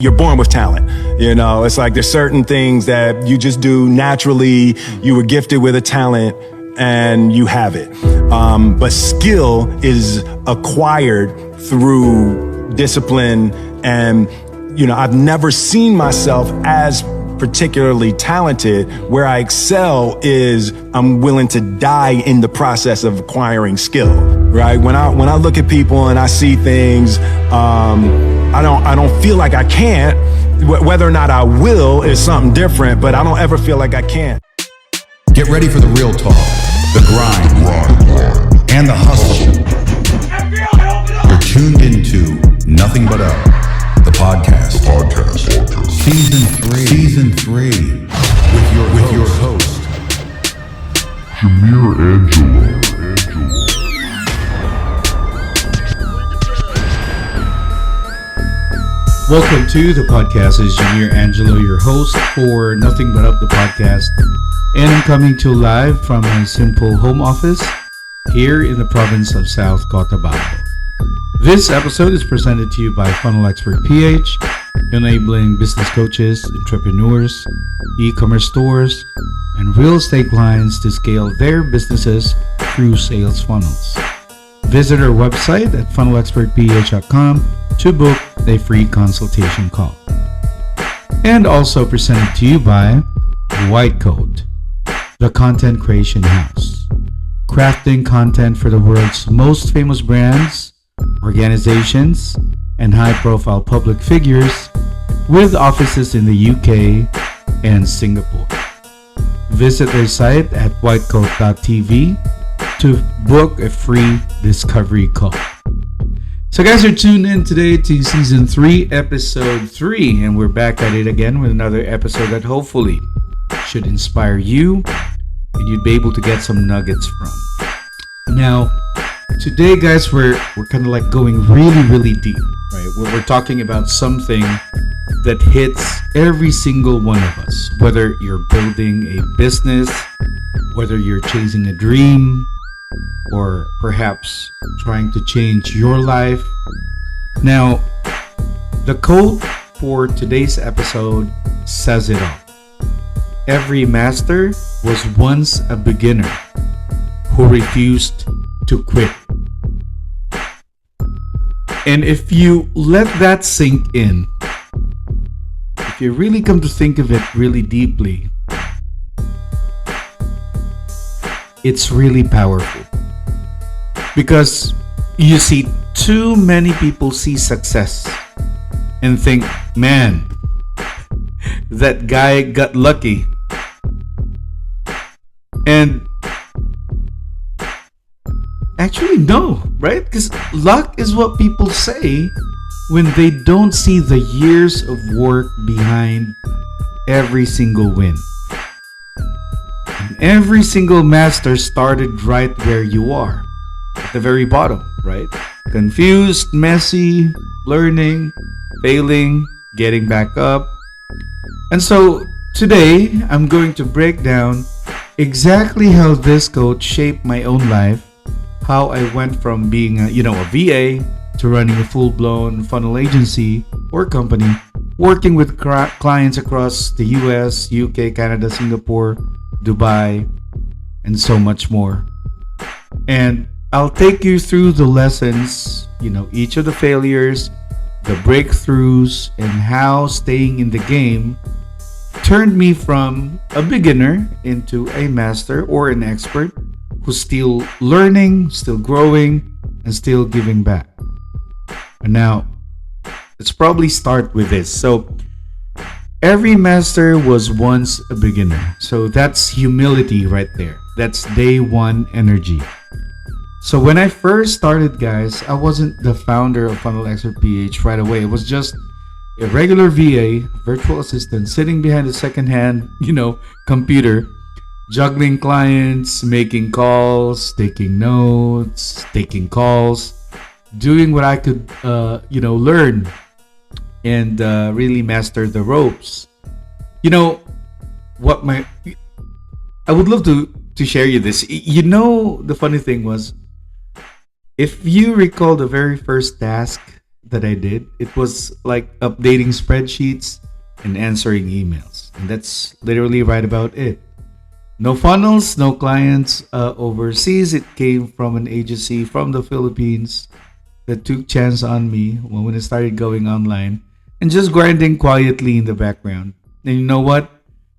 You're born with talent. You know, it's like there's certain things that you just do naturally. You were gifted with a talent and you have it. But skill is acquired through discipline. And, you know, I've never seen myself as particularly talented. Where I excel is I'm willing to die in the process of acquiring skill, right? When I look at people and I see things, I don't feel like I can't. Whether or not I will is something different, but I don't ever feel like I can't. Get ready for the real talk, the grind, and the hustle. You're tuned into Nothing But Up, the podcast. Season 3, with your host, Jamir Angelo. Welcome to the podcast. It's Jamir Angelo, your host for Nothing But Up, the podcast. And I'm coming to you live from my simple home office here in the province of South Cotabato. This episode is presented to you by Funnel Expert PH, enabling business coaches, entrepreneurs, e-commerce stores, and real estate clients to scale their businesses through sales funnels. Visit our website at funnelexpertph.com to book a free consultation call. And also presented to you by White Coat, the content creation house, crafting content for the world's most famous brands, organizations, and high-profile public figures with offices in the UK and Singapore. Visit their site at whitecoat.tv to book a free discovery call. So guys, are tuned in today to season 3, episode 3, and we're back at it again with another episode that hopefully should inspire you and you'd be able to get some nuggets from. Now, today guys, we're kind of like going really deep, right? We're talking about something that hits every single one of us, whether you're building a business, whether you're chasing a dream, or perhaps trying to change your life. Now, the quote for today's episode says it all. Every master was once a beginner who refused to quit. And if you let that sink in, if you really come to think of it really deeply, it's really powerful. Because you see, too many people see success and think, man, that guy got lucky. And actually, no, right? Because luck is what people say when they don't see the years of work behind every single win. And every single master started right where you are. At the very bottom, right? Confused, messy, learning, failing, getting back up. And so today I'm going to break down exactly how this quote shaped my own life, how I went from being a VA to running a full-blown funnel agency or company, working with clients across the US, UK, Canada, Singapore, Dubai, and so much more. And I'll take you through the lessons, each of the failures, the breakthroughs, and how staying in the game turned me from a beginner into a master or an expert who's still learning, still growing, and still giving back. And now, let's probably start with this. So, every master was once a beginner. So that's humility right there. That's day one energy. So when I first started, guys, I wasn't the founder of Funnel Expert PH right away. It was just a regular VA, virtual assistant, sitting behind a secondhand, computer, juggling clients, making calls, taking notes, taking calls, doing what I could, learn and really master the ropes. I would love to share you this. The funny thing was, if you recall the very first task that I did. It was like updating spreadsheets and answering emails. And that's literally right about it. No funnels, no clients overseas. It came from an agency from the Philippines that took chance on me when I started going online and just grinding quietly in the background. And you know what?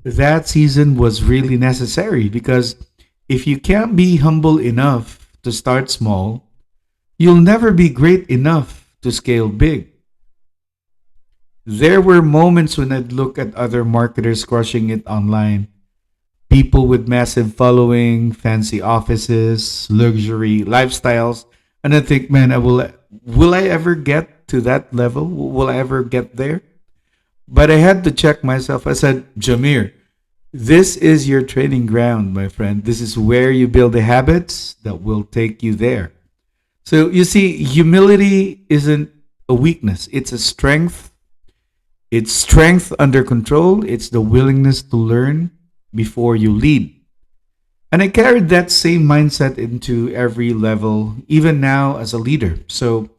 That season was really necessary because if you can't be humble enough to start small, you'll never be great enough to scale big. There were moments when I'd look at other marketers crushing it online. People with massive following, fancy offices, luxury lifestyles, and I think, man, will I ever get to that level? Will I ever get there? But I had to check myself. I said, Jamir, this is your training ground, my friend. This is where you build the habits that will take you there. So you see, humility isn't a weakness, it's a strength. It's strength under control, it's the willingness to learn before you lead. And I carried that same mindset into every level, even now as a leader. So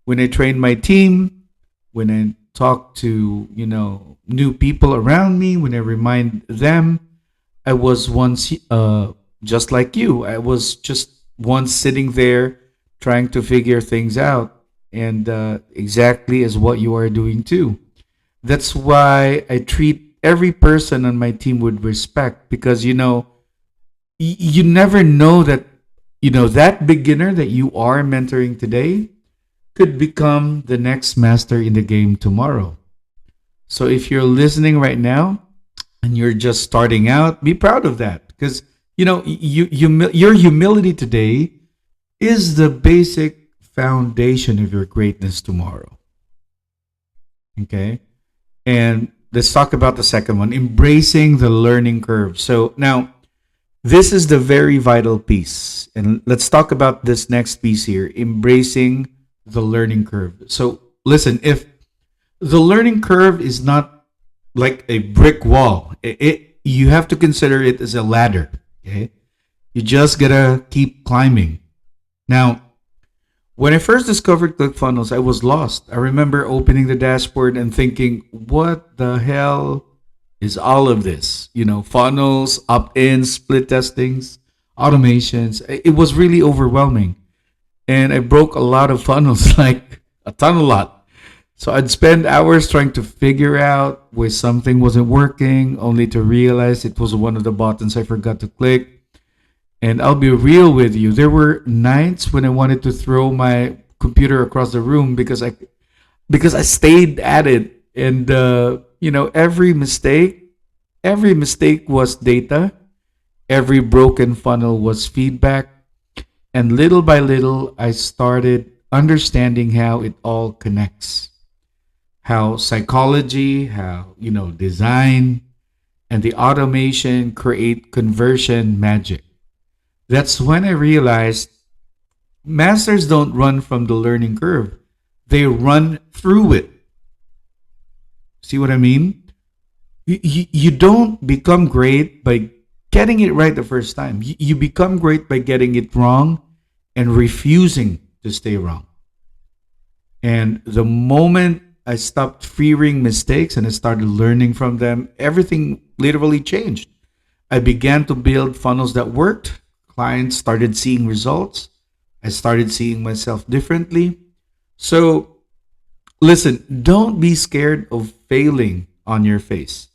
when I train my team, when I talk to, new people around me, when I remind them, I was once just like you. I was just once sitting there trying to figure things out, and exactly as what you are doing too. That's why I treat every person on my team with respect because you never know that that beginner that you are mentoring today could become the next master in the game tomorrow. So if you're listening right now and you're just starting out, be proud of that because your humility today is the basic foundation of your greatness tomorrow. Okay? And let's talk about the second one, embracing the learning curve. So now, this is the very vital piece. And let's talk about this next piece here, embracing the learning curve. So listen, if the learning curve is not like a brick wall, you have to consider it as a ladder. Okay? You just gotta keep climbing. Now, when I first discovered ClickFunnels, I was lost. I remember opening the dashboard and thinking, what the hell is all of this? Funnels, opt-ins, split testings, automations. It was really overwhelming. And I broke a lot of funnels, like a lot. So I'd spend hours trying to figure out why something wasn't working, only to realize it was one of the buttons I forgot to click. And I'll be real with you. There were nights when I wanted to throw my computer across the room because I stayed at it. And every mistake was data. Every broken funnel was feedback. And little by little, I started understanding how it all connects. How psychology, how design, and the automation create conversion magic. That's when I realized masters don't run from the learning curve. They run through it. See what I mean? You don't become great by getting it right the first time. You become great by getting it wrong and refusing to stay wrong. And the moment I stopped fearing mistakes and I started learning from them, everything literally changed. I began to build funnels that worked. Clients started seeing results. I started seeing myself differently. So, listen, don't be scared of failing on your face.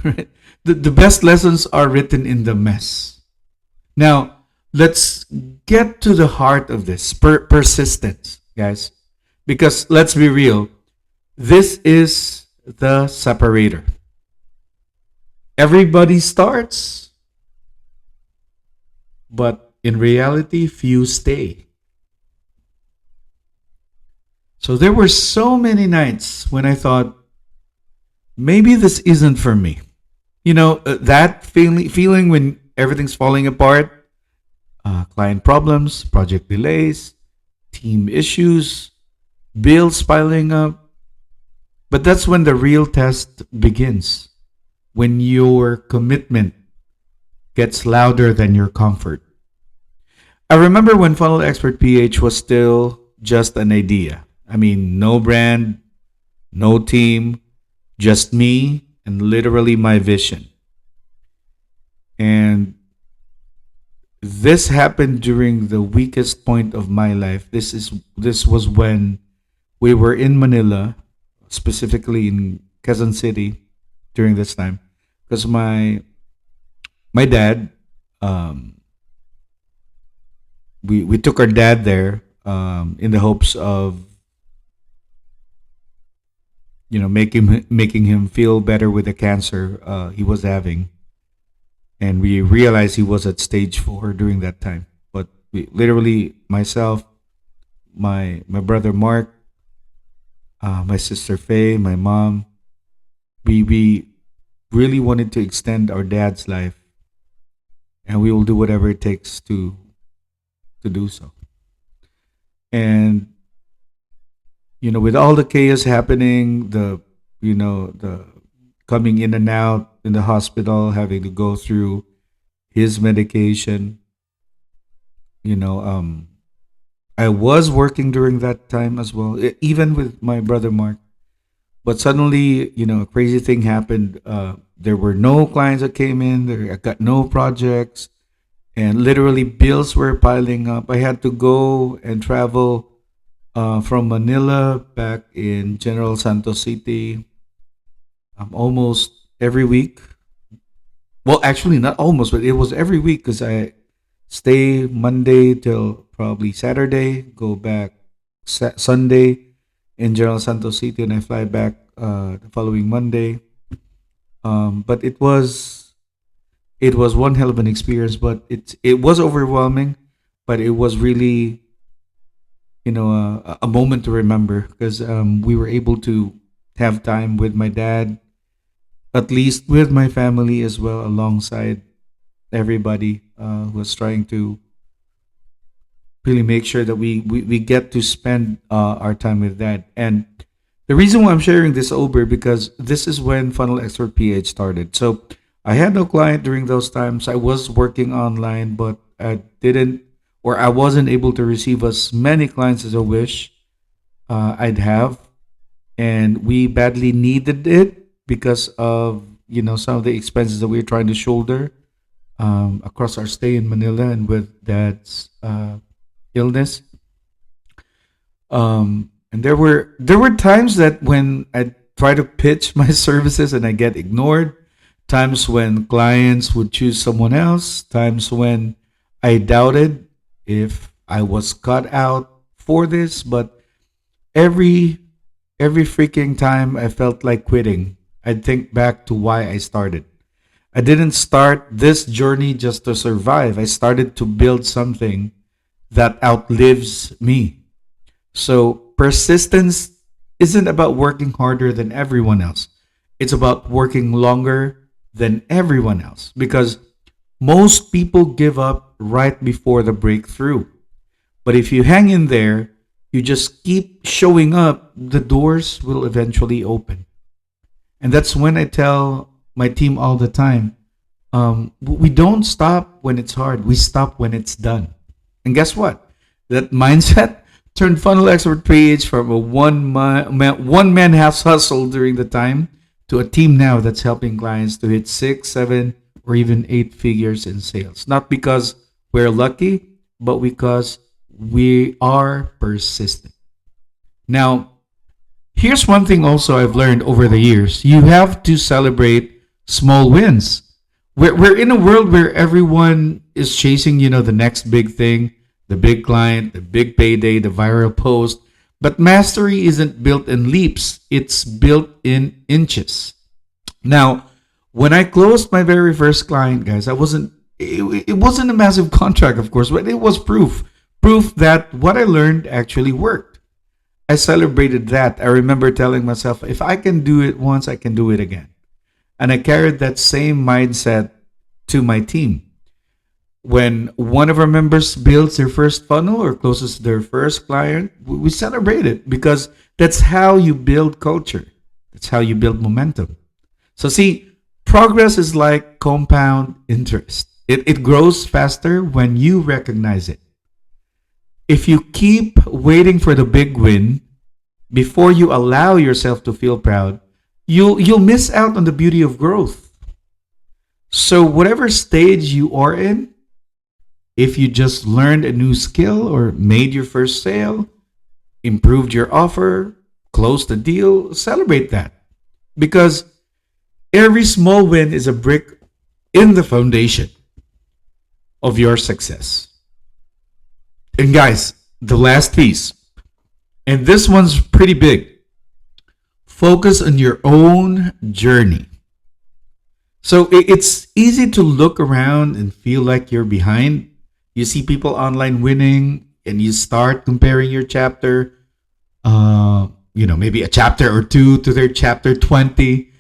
The best lessons are written in the mess. Now, let's get to the heart of this persistence, guys. Because let's be real, this is the separator. Everybody starts, but in reality, few stay. So there were so many nights when I thought, maybe this isn't for me. That feeling when everything's falling apart, client problems, project delays, team issues, bills piling up. But that's when the real test begins, when your commitment gets louder than your comfort. I remember when Funnel Expert PH was still just an idea. I mean, no brand, no team, just me and literally my vision. And this happened during the weakest point of my life. This was when we were in Manila, specifically in Quezon City during this time, because my dad, um, we took our dad there in the hopes of making him feel better with the cancer he was having, and we realized he was at stage 4 during that time. But we literally myself, my brother Mark, my sister Faye, my mom, we really wanted to extend our dad's life, and we will do whatever it takes to do so. And with all the chaos happening, the coming in and out in the hospital, having to go through his medication, you know, um, I was working during that time as well, even with my brother Mark. But suddenly, a crazy thing happened. There were no clients that came in. I got no projects, and literally bills were piling up. I had to go and travel from Manila back in General Santos City almost every week. Well, actually, not almost, but it was every week because I stay Monday till probably Saturday, go back Sunday in General Santos City, and I fly back the following Monday. But it was one hell of an experience, but it was overwhelming, but it was really a moment to remember because we were able to have time with my dad, at least with my family as well, alongside everybody who was trying to really make sure that we get to spend our time with that. And the reason why I'm sharing this over because this is when Funnel Expert PH started. So I had no client during those times. I was working online, but I wasn't able to receive as many clients as I wish I'd have. And we badly needed it because of some of the expenses that we were trying to shoulder across our stay in Manila and with dad's illness. And there were times that when I try to pitch my services and I get ignored, times when clients would choose someone else, times when I doubted if I was cut out for this, but every every freaking time I felt like quitting, I'd think back to why I started. I didn't start this journey just to survive. I started to build something that outlives me. So persistence isn't about working harder than everyone else. It's about working longer than everyone else because most people give up right before the breakthrough. But if you hang in there, you just keep showing up, the doors will eventually open. And that's when I tell my team all the time, we don't stop when it's hard. We stop when it's done. And guess what? That mindset turned Funnel Expert Page from a one man house hustle during the time to a team now that's helping clients to hit 6, 7, or even 8 figures in sales. Not because we're lucky, but because we are persistent. Now, here's one thing also I've learned over the years. You have to celebrate small wins. We're in a world where everyone is chasing, the next big thing, the big client, the big payday, the viral post. But mastery isn't built in leaps, it's built in inches. Now, when I closed my very first client, guys, it wasn't a massive contract, of course, but it was proof that what I learned actually worked. I celebrated that. I remember telling myself, if I can do it once, I can do it again. And I carried that same mindset to my team. When one of our members builds their first funnel or closes their first client, we celebrate it because that's how you build culture. That's how you build momentum. So see, progress is like compound interest. It grows faster when you recognize it. If you keep waiting for the big win, before you allow yourself to feel proud, you'll miss out on the beauty of growth. So whatever stage you are in, if you just learned a new skill or made your first sale, improved your offer, closed the deal, celebrate that. Because every small win is a brick in the foundation of your success. And guys, the last piece, and this one's pretty big. Focus on your own journey. So it's easy to look around and feel like you're behind. You see people online winning and you start comparing your chapter, maybe a chapter or two to their chapter 20.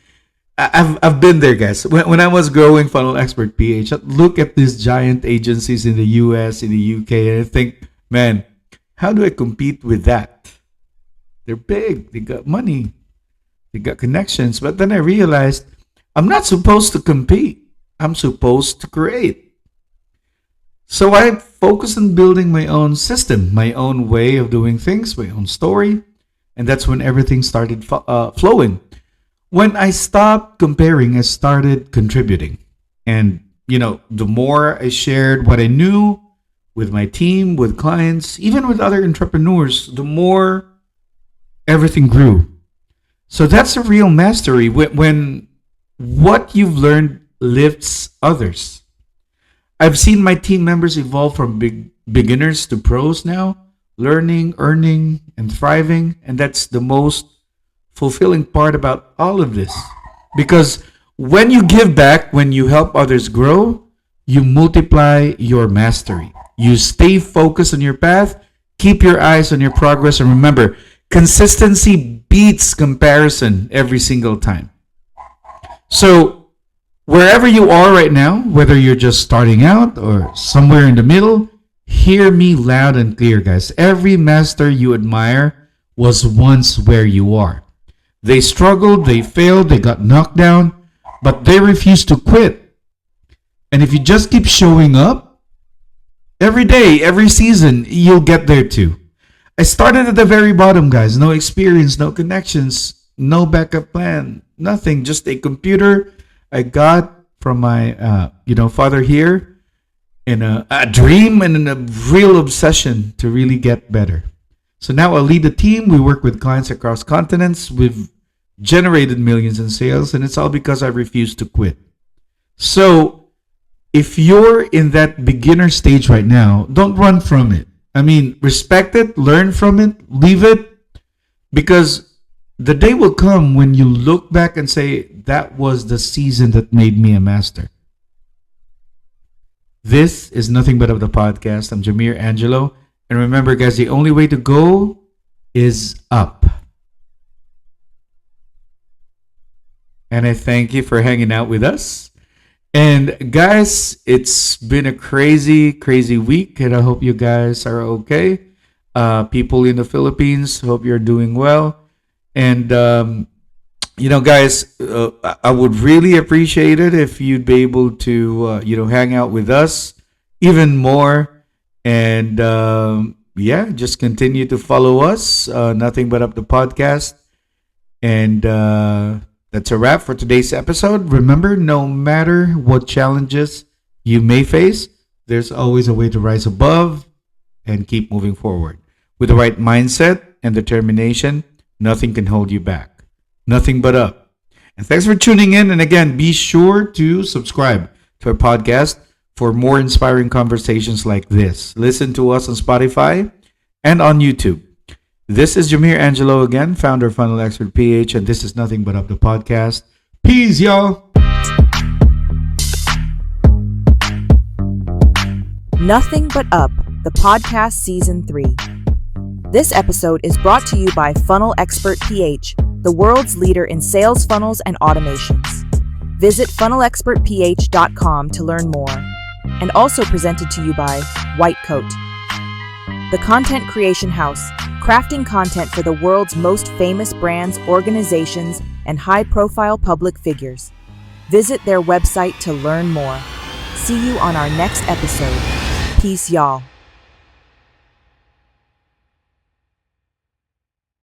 I've been there, guys. When I was growing Funnel Expert PH, I'd look at these giant agencies in the US, in the UK, and I think, man, how do I compete with that? They're big, they got money, they got connections. But then I realized I'm not supposed to compete. I'm supposed to create. So I focused on building my own system, my own way of doing things, my own story. And that's when everything started flowing. When I stopped comparing, I started contributing. And, the more I shared what I knew with my team, with clients, even with other entrepreneurs, the more everything grew. So that's a real mastery when what you've learned lifts others. I've seen my team members evolve from beginners to pros now, learning, earning, and thriving. And that's the most fulfilling part about all of this. Because when you give back, when you help others grow, you multiply your mastery. You stay focused on your path, keep your eyes on your progress, and remember, consistency beats comparison every single time. So wherever you are right now, whether you're just starting out or somewhere in the middle, hear me loud and clear, guys. Every master you admire was once where you are. They struggled, they failed, they got knocked down, but they refused to quit. And if you just keep showing up, every day, every season, you'll get there too. I started at the very bottom, guys. No experience, no connections, no backup plan, nothing. Just a computer I got from my father here, and a dream and a real obsession to really get better. So now I lead a team. We work with clients across continents. We've generated millions in sales, and it's all because I refuse to quit. So if you're in that beginner stage right now, don't run from it. Respect it, learn from it, leave it, because the day will come when you look back and say, that was the season that made me a master. This is Nothing But Up the Podcast. I'm Jamir Angelo. And remember, guys, the only way to go is up. And I thank you for hanging out with us. And guys, it's been a crazy, crazy week. And I hope you guys are okay. People in the Philippines, hope you're doing well. And, guys, I would really appreciate it if you'd be able to, hang out with us even more. And just continue to follow us. Nothing But Up the Podcast. And that's a wrap for today's episode. Remember, no matter what challenges you may face, there's always a way to rise above and keep moving forward. With the right mindset and determination, nothing can hold you back. Nothing but up. And thanks for tuning in. And again, be sure to subscribe to our podcast for more inspiring conversations like this. Listen to us on Spotify and on YouTube. This is Jamir Angelo again, founder of Funnel Expert PH, and this is Nothing But Up the Podcast. Peace, y'all. Nothing But Up, the podcast season 3. This episode is brought to you by Funnel Expert PH, the world's leader in sales funnels and automations. Visit funnelexpertph.com to learn more. And also presented to you by White Coat, the content creation house, crafting content for the world's most famous brands, organizations, and high-profile public figures. Visit their website to learn more. See you on our next episode. Peace, y'all.